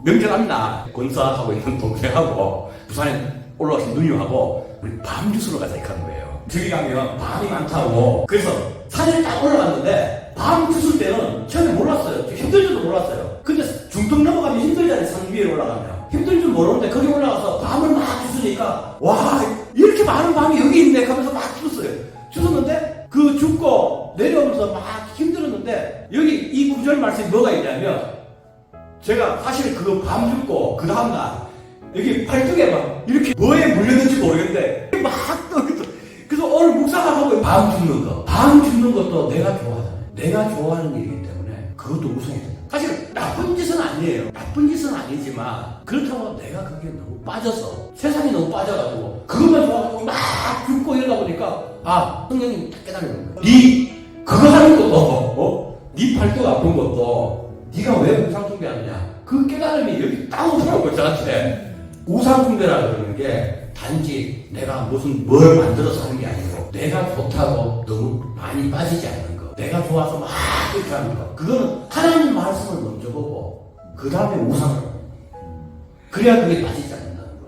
명절합니다. 건사하고 있는 동생하고 부산에 올라와서 누님하고 우리 밤 주스러 가자 이렇게 하는 거예요. 저기 가면 밤이 많다고. 그래서 산에 딱 올라갔는데 밤 주술 때는 처음에 몰랐어요. 힘들 줄도 몰랐어요. 근데 중턱 넘어가면 힘들잖아요. 산 위에 올라가면. 힘들 줄 모르는데 거기 올라가서 밤을 막 주스니까 와 이렇게 많은 밤이 여기 있네 하면서 막 주었어요. 주었는데 그 죽고 내려오면서 막 힘들었는데 여기 이 구절 말씀이 뭐가 있냐면 제가 사실 그 밤 죽고 그 다음날 여기 팔뚝에 막 이렇게 뭐에 물렸는지 모르겠는데 막 떠있어. 그래서 오늘 묵상하고 밤 죽는 거. 밤 죽는 것도 내가 좋아하잖아요. 내가 좋아하는 일이기 때문에 그것도 우승해야 된다. 사실 나쁜 짓은 아니에요. 나쁜 짓은 아니지만 그렇다고 내가 거기에 너무 빠져서 세상이 너무 빠져가지고 그것만 좋아하고 막 죽고 이러다 보니까 아 성령님이 딱 깨달는 거야. 네 그거 하는 것도 네 팔뚝 아픈 것도 네가 왜 우상숭배하느냐 그 깨달음이 여기 딱 오더라고요 저한테. 우상숭배라 그러는 게 단지 내가 무슨 뭘 만들어서 하는 게 아니고 내가 좋다고 너무 많이 빠지지 않는 거, 내가 좋아서 막 이렇게 하는 거, 그거는 하나님 말씀을 먼저 보고 그 다음에 우상을 그래야 그게 빠지지 않는다는 거.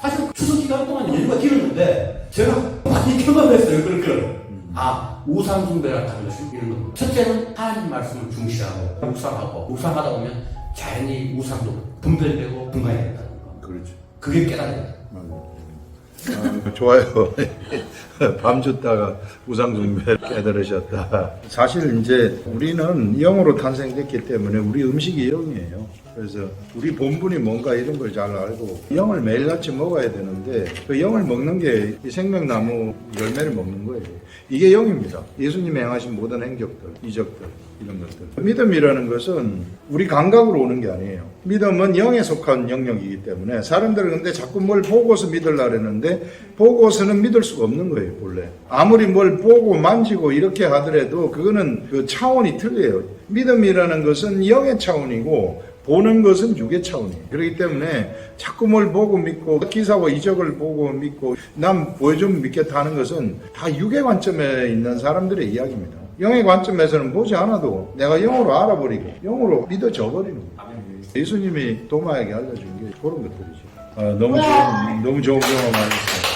사실 추석 기간 동안 연휴가 길었는데 제가 많이 경험했어요. 그렇게 아 우상숭배라는 것이 이런 겁니다. 첫째는 하나님 말씀을 중시하고 묵상하다 보면 자연히 우상도 분별되고 분간해야 된다는 거. 그렇죠. 그게 깨달음이다. 좋아요. 밤 줬다가 우상숭배 깨달으셨다. 사실 이제 우리는 영으로 탄생됐기 때문에 우리 음식이 영이에요. 그래서 우리 본분이 뭔가 이런 걸 잘 알고 영을 매일같이 먹어야 되는데 그 영을 먹는 게 이 생명나무 열매를 먹는 거예요. 이게 영입니다. 예수님이 행하신 모든 행적들, 이적들 이런 것들. 믿음이라는 것은 우리 감각으로 오는 게 아니에요. 믿음은 영에 속한 영역이기 때문에 사람들은 근데 자꾸 뭘 보고서 믿으려고 했는데 보고서는 믿을 수가 없는 거예요. 본래 아무리 뭘 보고 만지고 이렇게 하더라도 그거는 그 차원이 틀려요. 믿음이라는 것은 영의 차원이고 보는 것은 육의 차원이에요. 그렇기 때문에 자꾸 뭘 보고 믿고 기사와 이적을 보고 믿고 남 보여주면 믿겠다 하는 것은 다 육의 관점에 있는 사람들의 이야기입니다. 영의 관점에서는 보지 않아도 내가 영으로 알아버리고 영으로 믿어져 버리는 거예요. 예수님이 도마에게 알려준 게 그런 것들이죠. 너무 좋은 경험하셨어요.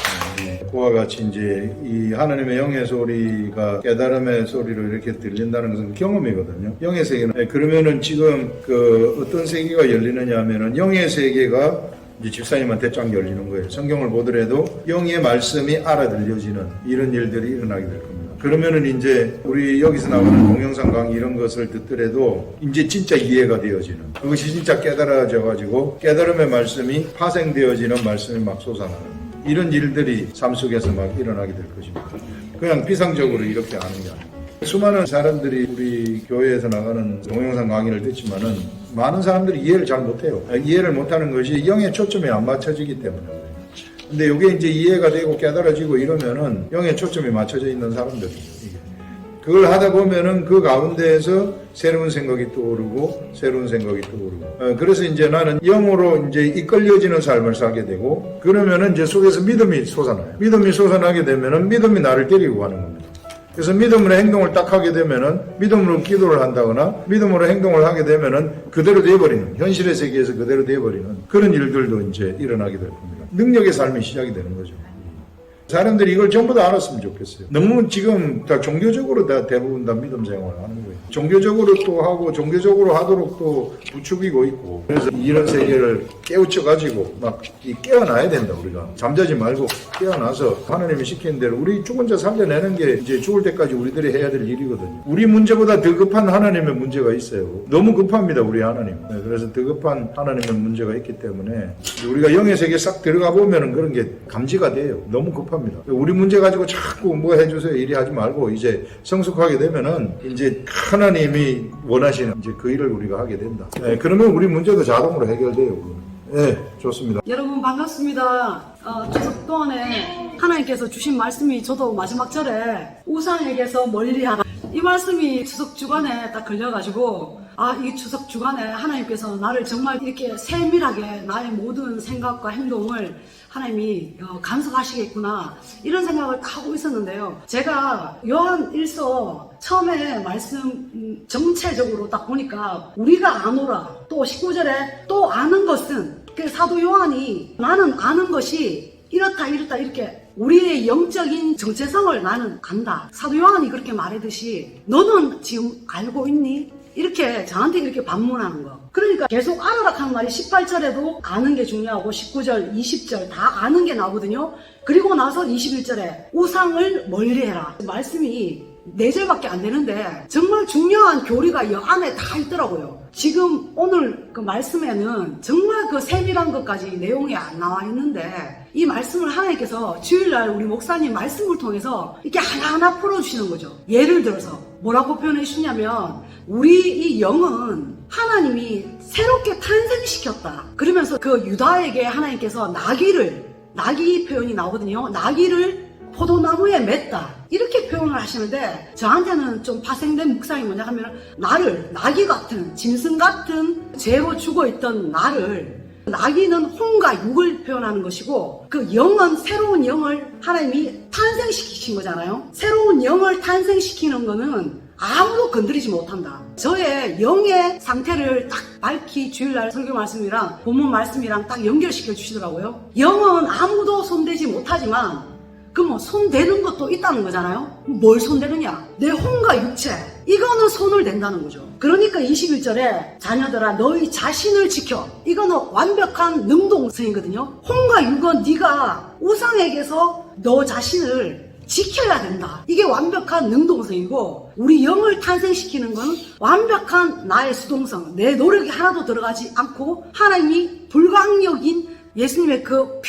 그와 같이 이제 이 하나님의 영의 소리가 깨달음의 소리로 이렇게 들린다는 것은 경험이거든요. 영의 세계는 그러면은 지금 그 어떤 세계가 열리느냐 하면은 영의 세계가 이제 집사님한테 쫙 열리는 거예요. 성경을 보더라도 영의 말씀이 알아들려지는 이런 일들이 일어나게 될 겁니다. 그러면은 이제 우리 여기서 나오는 동영상 강의 이런 것을 듣더라도 이제 진짜 이해가 되어지는 그것이 진짜 깨달아져 가지고 깨달음의 말씀이 파생되어지는 말씀이 막 솟아나는 이런 일들이 삶 속에서 막 일어나게 될 것입니다. 그냥 비상적으로 이렇게 하는 게 아니고 수많은 사람들이 우리 교회에서 나가는 동영상 강의를 듣지만은 많은 사람들이 이해를 잘 못해요. 이해를 못하는 것이 영의 초점이 안 맞춰지기 때문에 그래요. 근데 이게 이제 이해가 되고 깨달아지고 이러면은 영의 초점이 맞춰져 있는 사람들이에요. 이게. 그걸 하다 보면은 그 가운데에서 새로운 생각이 떠오르고 새로운 생각이 떠오르고 그래서 이제 나는 영으로 이제 이끌려지는 삶을 살게 되고 그러면은 이제 속에서 믿음이 솟아나요. 믿음이 솟아나게 되면은 믿음이 나를 데리고 가는 겁니다. 그래서 믿음으로 행동을 딱 하게 되면은 믿음으로 기도를 한다거나 믿음으로 행동을 하게 되면은 그대로 돼버리는 현실의 세계에서 그대로 돼버리는 그런 일들도 이제 일어나게 될 겁니다. 능력의 삶이 시작이 되는 거죠. 사람들이 이걸 전부 다 알았으면 좋겠어요. 너무 지금 다 종교적으로 다 대부분 다 믿음 생활을 하는 거예요. 종교적으로 또 하고 종교적으로 하도록 또 부추기고 있고 그래서 이런 세계를 깨우쳐가지고 막 깨어나야 된다. 우리가 잠자지 말고 깨어나서 하나님이 시키는 대로 우리 죽은 자 살려내는 게 이제 죽을 때까지 우리들이 해야 될 일이거든요. 우리 문제보다 더 급한 하나님의 문제가 있어요. 너무 급합니다. 우리 하나님. 그래서 더 급한 하나님의 문제가 있기 때문에 우리가 영의 세계에 싹 들어가 보면은 그런 게 감지가 돼요. 너무 급합니다. 우리 문제 가지고 자꾸 뭐 해주세요 이리 하지 말고 이제 성숙하게 되면은 이제 하나님이 원하시는 이제 그 일을 우리가 하게 된다. 네, 그러면 우리 문제도 자동으로 해결돼요. 네, 좋습니다. 여러분 반갑습니다. 추석 동안에 하나님께서 주신 말씀이 저도 마지막 절에 우상에게서 멀리하라 이 말씀이 추석 주간에 딱 걸려가지고 이 추석 주간에 하나님께서 나를 정말 이렇게 세밀하게 나의 모든 생각과 행동을 하나님이 간섭하시겠구나 이런 생각을 딱 하고 있었는데요. 제가 요한 1서 처음에 말씀 정체적으로 딱 보니까 우리가 아노라 또 또 19절에 또 아는 것은, 그 사도 요한이 나는 아는 것이 이렇다 이렇게 우리의 영적인 정체성을 나는 안다. 사도 요한이 그렇게 말하듯이 너는 지금 알고 있니? 이렇게 저한테 이렇게 반문하는 거. 그러니까 계속 알아라 하는 말이 18절에도 아는 게 중요하고 19절, 20절 다 아는 게 나오거든요. 그리고 나서 21절에 우상을 멀리해라. 말씀이 4절밖에 안 되는데 정말 중요한 교리가 이 안에 다 있더라고요. 지금 오늘 그 말씀에는 정말 그 세밀한 것까지 내용이 안 나와 있는데 이 말씀을 하나님께서 주일날 우리 목사님 말씀을 통해서 이렇게 하나하나 풀어주시는 거죠. 예를 들어서 뭐라고 표현해 주시냐면 우리 이 영은 하나님이 새롭게 탄생시켰다. 그러면서 그 유다에게 하나님께서 나귀 표현이 나오거든요. 나귀를 포도나무에 맸다. 이렇게 표현을 하시는데 저한테는 좀 파생된 묵상이 뭐냐 하면 나귀 같은 짐승 같은 죄로 죽어있던 나귀는 혼과 육을 표현하는 것이고 그 영은 새로운 영을 하나님이 탄생시키신 거잖아요. 새로운 영을 탄생시키는 거는 아무도 건드리지 못한다. 저의 영의 상태를 딱 밝히 주일날 설교 말씀이랑 본문 말씀이랑 딱 연결시켜 주시더라고요. 영은 아무도 손대지 못하지만 그럼 손대는 것도 있다는 거잖아요. 뭘 손대느냐? 내 혼과 육체, 이거는 손을 댄다는 거죠. 그러니까 21절에 자녀들아 너희 자신을 지켜, 이거는 완벽한 능동성이거든요. 혼과 육은 네가 우상에게서 너 자신을 지켜야 된다. 이게 완벽한 능동성이고 우리 영을 탄생시키는 건 완벽한 나의 수동성, 내 노력이 하나도 들어가지 않고 하나님이 불강력인 예수님의 그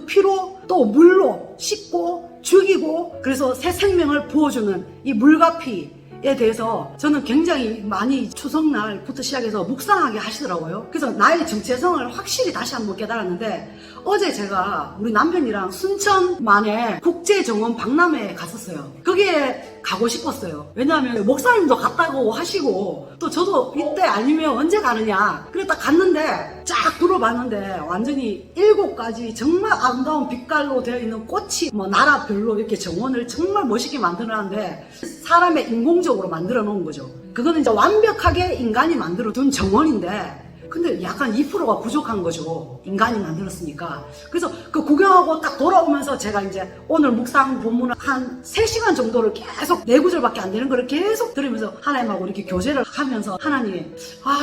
피로 또 물로 씻고 죽이고 그래서 새 생명을 부어주는 이 물과 피에 대해서 저는 굉장히 많이 추석날부터 시작해서 묵상하게 하시더라고요. 그래서 나의 정체성을 확실히 다시 한번 깨달았는데 어제 제가 우리 남편이랑 순천만에 국제정원 박람회에 갔었어요. 거기에 가고 싶었어요. 왜냐하면 목사님도 갔다고 하시고 또 저도 이때 아니면 언제 가느냐 그래서 딱 갔는데 쫙 둘러봤는데 완전히 7가지 정말 아름다운 빛깔로 되어 있는 꽃이 뭐 나라별로 이렇게 정원을 정말 멋있게 만들어놨는데 사람의 인공적으로 만들어 놓은 거죠. 그거는 이제 완벽하게 인간이 만들어 둔 정원인데 근데 약간 2%가 부족한 거죠. 인간이 만들었으니까. 그래서 그 구경하고 딱 돌아오면서 제가 이제 오늘 묵상 본문을 한 3시간 정도를 계속 4구절밖에 안 되는 걸 계속 들으면서 하나님하고 이렇게 교제를 하면서 하나님,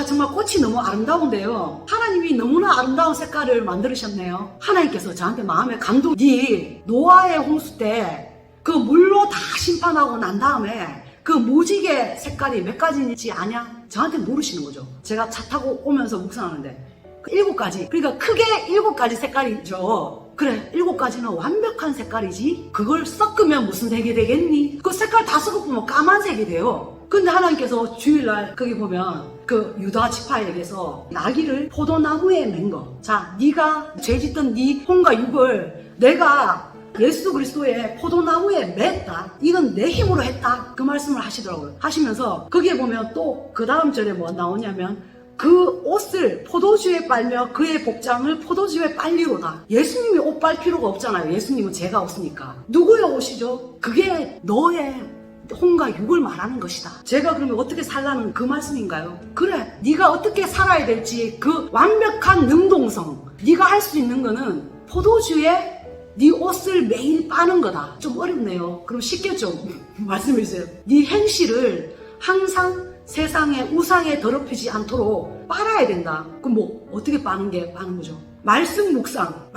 정말 꽃이 너무 아름다운데요. 하나님이 너무나 아름다운 색깔을 만들으셨네요. 하나님께서 저한테 마음에 감동이 노아의 홍수 때 그 물로 다 심판하고 난 다음에 그 무지개 색깔이 몇 가지인지 아냐? 저한테 모르시는 거죠. 제가 차 타고 오면서 묵상하는데 그 7가지, 그러니까 크게 7가지 색깔이죠. 그래, 7가지는 완벽한 색깔이지 그걸 섞으면 무슨 색이 되겠니? 그 색깔 다 섞으면 까만색이 돼요. 근데 하나님께서 주일날 거기 보면 그 유다 지파에게서 나귀를 포도나무에 맨 거. 자, 네가 죄짓던 네 혼과 육을 내가 예수 그리스도의 포도나무에 맸다. 이건 내 힘으로 했다. 그 말씀을 하시더라고요. 하시면서 거기에 보면 또 그 다음 절에 뭐 나오냐면 그 옷을 포도주에 빨며 그의 복장을 포도주에 빨리로다. 예수님이 옷 빨 필요가 없잖아요. 예수님은 죄가 없으니까. 누구의 옷이죠? 그게 너의 혼과 육을 말하는 것이다. 제가 그러면 어떻게 살라는 그 말씀인가요? 그래, 네가 어떻게 살아야 될지 그 완벽한 능동성, 네가 할 수 있는 거는 포도주에 네 옷을 매일 빠는 거다. 좀 어렵네요. 그럼 쉽게 좀 말씀해 주세요. 네 행실을 항상 세상의 우상에 더럽히지 않도록 빨아야 된다. 그럼 뭐 어떻게 빠는 거죠? 말씀 묵상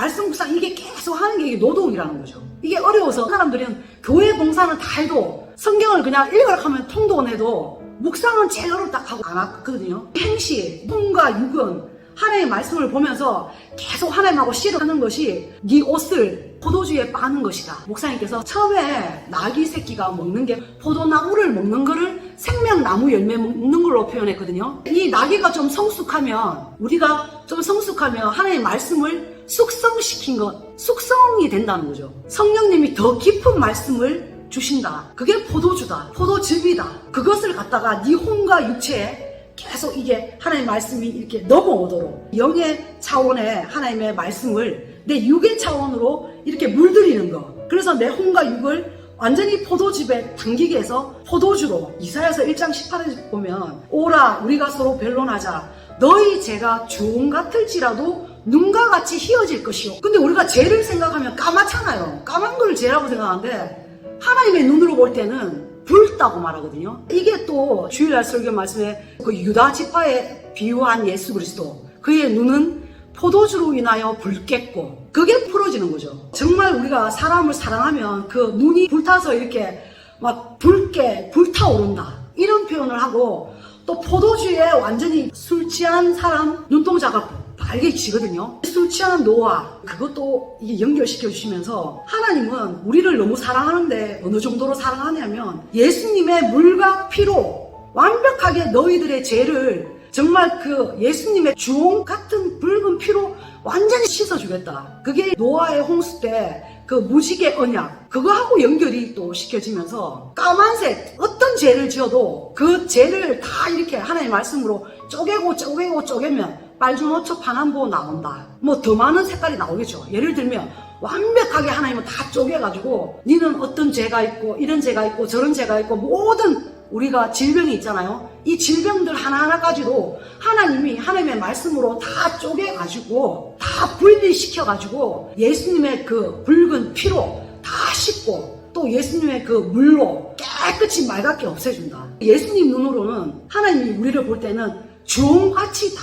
이게 계속 하는 게 이게 노동이라는 거죠. 이게 어려워서 사람들은 교회 봉사는 다 해도 성경을 그냥 읽으라 하면 통독해도 묵상은 제일 어렵다 하고 안 하거든요. 행실, 혼과 육은 하나님의 말씀을 보면서 계속 하나님하고 씨름하는 것이 네 옷을 포도주에 빠는 것이다. 목사님께서 처음에 나귀 새끼가 먹는 게 포도나무를 먹는 거를 생명나무 열매 먹는 걸로 표현했거든요. 이 나귀가 좀 성숙하면 우리가 좀 성숙하면 하나님의 말씀을 숙성시킨 것, 숙성이 된다는 거죠. 성령님이 더 깊은 말씀을 주신다. 그게 포도주다. 포도즙이다. 그것을 갖다가 네 혼과 육체에 계속 이게 하나님의 말씀이 이렇게 넘어오도록 영의 차원의 하나님의 말씀을 내 육의 차원으로 이렇게 물들이는 거. 그래서 내 혼과 육을 완전히 포도즙에 담기게 해서 포도주로 이사야서 1장 18절 보면 오라 우리가 서로 변론하자 너희 죄가 주홍 같을지라도 눈과 같이 희어질 것이요. 근데 우리가 죄를 생각하면 까맣잖아요. 까만 걸 죄라고 생각하는데 하나님의 눈으로 볼 때는 붉다고 말하거든요. 이게 또 주일날 설교 말씀에 그 유다 지파에 비유한 예수 그리스도, 그의 눈은 포도주로 인하여 붉겠고, 그게 풀어지는 거죠. 정말 우리가 사람을 사랑하면 그 눈이 불타서 이렇게 막 붉게 불타오른다, 이런 표현을 하고, 또 포도주에 완전히 술 취한 사람 눈동자가 빨개지거든요. 술 취한 노아, 그것도 이게 연결시켜 주시면서 하나님은 우리를 너무 사랑하는데 어느 정도로 사랑하냐면 예수님의 물과 피로 완벽하게 너희들의 죄를 정말 그 예수님의 주홍 같은 붉은 피로 완전히 씻어주겠다. 그게 노아의 홍수 때 그 무지개 언약, 그거하고 연결이 또 시켜지면서 까만색 어떤 죄를 지어도 그 죄를 다 이렇게 하나님의 말씀으로 쪼개면 빨주노초 파남보 나온다. 뭐 더 많은 색깔이 나오겠죠. 예를 들면 완벽하게 하나님은 다 쪼개가지고 니는 어떤 죄가 있고 이런 죄가 있고 저런 죄가 있고 모든 우리가 질병이 있잖아요. 이 질병들 하나하나까지도 하나님이 하나님의 말씀으로 다 쪼개가지고 다 분리시켜가지고 예수님의 그 붉은 피로 다 씻고 또 예수님의 그 물로 깨끗이 맑게 없애준다. 예수님 눈으로는 하나님이 우리를 볼 때는 주홍같이 다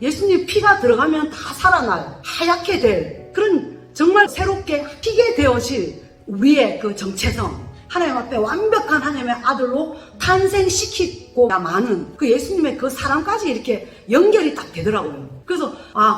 예수님 피가 들어가면 다 살아날 하얗게 될 그런 정말 새롭게 피게 되어질 우리의 그 정체성, 하나님 앞에 완벽한 하나님의 아들로 탄생시키고 많은 그 예수님의 그 사랑까지 이렇게 연결이 딱 되더라고요. 그래서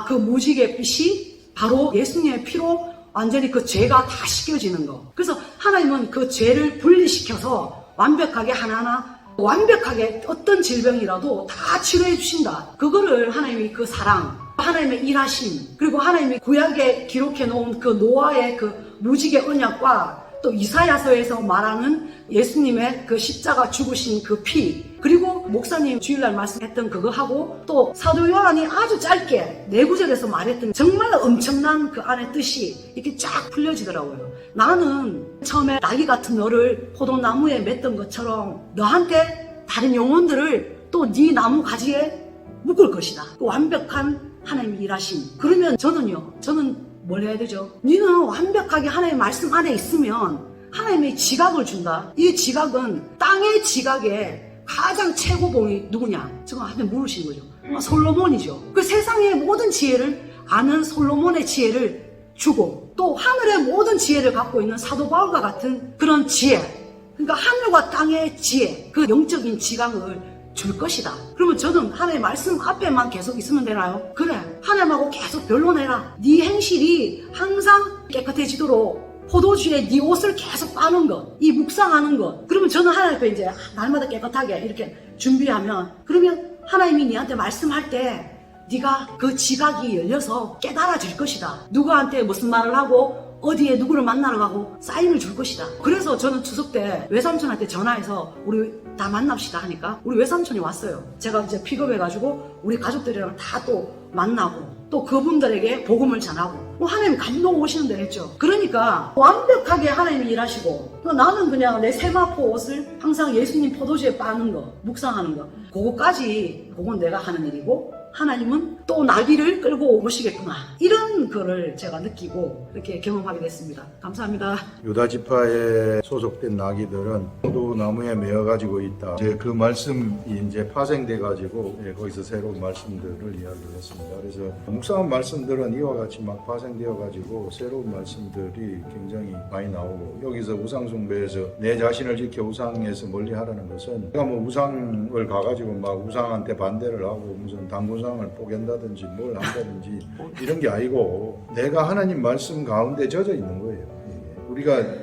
그 무지개 빛이 바로 예수님의 피로 완전히 그 죄가 다 씻겨지는 거. 그래서 하나님은 그 죄를 분리시켜서 완벽하게 하나하나 완벽하게 어떤 질병이라도 다 치료해 주신다. 그거를 하나님이 그 사랑, 하나님의 일하심, 그리고 하나님이 구약에 기록해 놓은 그 노아의 그 무지개 언약과 또 이사야서에서 말하는 예수님의 그 십자가 죽으신 그 피, 그리고 목사님 주일날 말씀했던 그거하고 또 사도 요한이 아주 짧게 4구절에서 말했던 정말 엄청난 그 안의 뜻이 이렇게 쫙 풀려지더라고요. 나는 처음에 나귀 같은 너를 포도나무에 맸던 것처럼 너한테 다른 영혼들을 또 네 나무 가지에 묶을 것이다. 그 완벽한 하나님의 일하심. 그러면 저는 뭘 해야 되죠? 너는 완벽하게 하나님의 말씀 안에 있으면 하나님의 지각을 준다. 이 지각은 땅의 지각에 가장 최고봉이 누구냐? 저한테 물으시는 거죠. 솔로몬이죠. 그 세상의 모든 지혜를 아는 솔로몬의 지혜를 주고 또 하늘의 모든 지혜를 갖고 있는 사도 바울과 같은 그런 지혜, 그러니까 하늘과 땅의 지혜, 그 영적인 지각을 줄 것이다. 그러면 저는 하나님의 말씀 앞에만 계속 있으면 되나요? 그래, 하나님하고 계속 변론해라. 네 행실이 항상 깨끗해지도록 포도주에 네 옷을 계속 빠는 것, 이 묵상하는 것. 그러면 저는 하나님 앞에 이제 날마다 깨끗하게 이렇게 준비하면, 그러면 하나님이 네한테 말씀할 때 네가 그 지각이 열려서 깨달아질 것이다. 누구한테 무슨 말을 하고 어디에 누구를 만나러 가고 사인을 줄 것이다. 그래서 저는 추석 때 외삼촌한테 전화해서 우리 다 만납시다 하니까 우리 외삼촌이 왔어요. 제가 이제 픽업해가지고 우리 가족들이랑 다 또 만나고 또 그분들에게 복음을 전하고 하나님 감동 오시는 데 했죠. 그러니까 완벽하게 하나님이 일하시고 나는 그냥 내 세마포 옷을 항상 예수님 포도주에 빠는 거, 묵상하는 거, 그거는 내가 하는 일이고 하나님은 또 나귀를 끌고 오시겠구나, 이런 거를 제가 느끼고 이렇게 경험하게 됐습니다. 감사합니다. 유다 지파에 소속된 나귀들은 포도나무에 매어 가지고 있다. 이제 그 말씀이 이제 파생돼 가지고 거기서 새로운 말씀들을 이야기했습니다. 그래서 묵상한 말씀들은 이와 같이 막 파생되어 가지고 새로운 말씀들이 굉장히 많이 나오고, 여기서 우상 숭배에서 내 자신을 지켜 우상에서 멀리하라는 것은 내가 뭐 우상을 가가지고 막 우상한테 반대를 하고 무슨 당구상을 뽀갠다든지 뭘 한다든지 이런 게 아니고 내가 하나님 말씀 가운데 젖어 있는 거예요.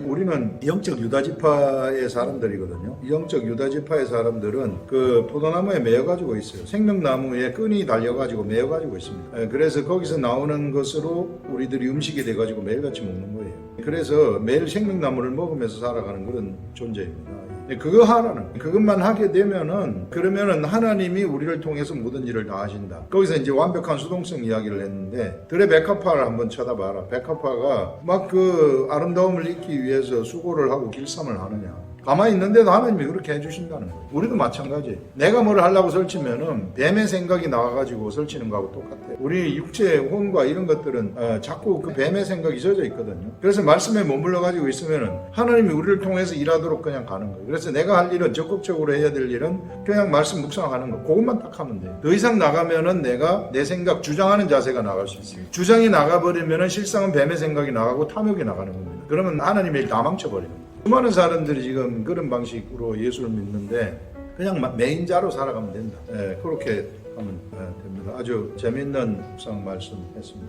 우리는 영적 유다지파의 사람들이거든요. 영적 유다지파의 사람들은 그 포도나무에 매여가지고 있어요. 생명나무에 끈이 달려가지고 매여가지고 있습니다. 그래서 거기서 나오는 것으로 우리들이 음식이 돼가지고 매일같이 먹는 거예요. 그래서 매일 생명나무를 먹으면서 살아가는 그런 존재입니다. 그거 하라는, 그것만 하게 되면은, 그러면은 하나님이 우리를 통해서 모든 일을 다 하신다. 거기서 이제 완벽한 수동성 이야기를 했는데, 들의 백합화를 한번 쳐다봐라. 백합화가 막 그 아름다움을 잊기 위해서 수고를 하고 길쌈을 하느냐. 가만히 있는데도 하나님이 그렇게 해주신다는 거예요. 우리도 마찬가지. 내가 뭘 하려고 설치면은 뱀의 생각이 나와가지고 설치는 거하고 똑같아요. 우리 육체의 혼과 이런 것들은 자꾸 그 뱀의 생각이 젖어 있거든요. 그래서 말씀에 머물러가지고 있으면은 하나님이 우리를 통해서 일하도록 그냥 가는 거예요. 그래서 내가 할 일은 적극적으로 해야 될 일은 그냥 말씀 묵상하는 거. 그것만 딱 하면 돼요. 더 이상 나가면은 내가 내 생각 주장하는 자세가 나갈 수 있어요. 주장이 나가버리면은 실상은 뱀의 생각이 나가고 탐욕이 나가는 겁니다. 그러면 하나님의 일 다 망쳐버리는 거예요. 수많은 사람들이 지금 그런 방식으로 예수를 믿는데 그냥 메인자로 살아가면 된다. 그렇게 하면 됩니다. 아주 재밌는 묵상 말씀했습니다.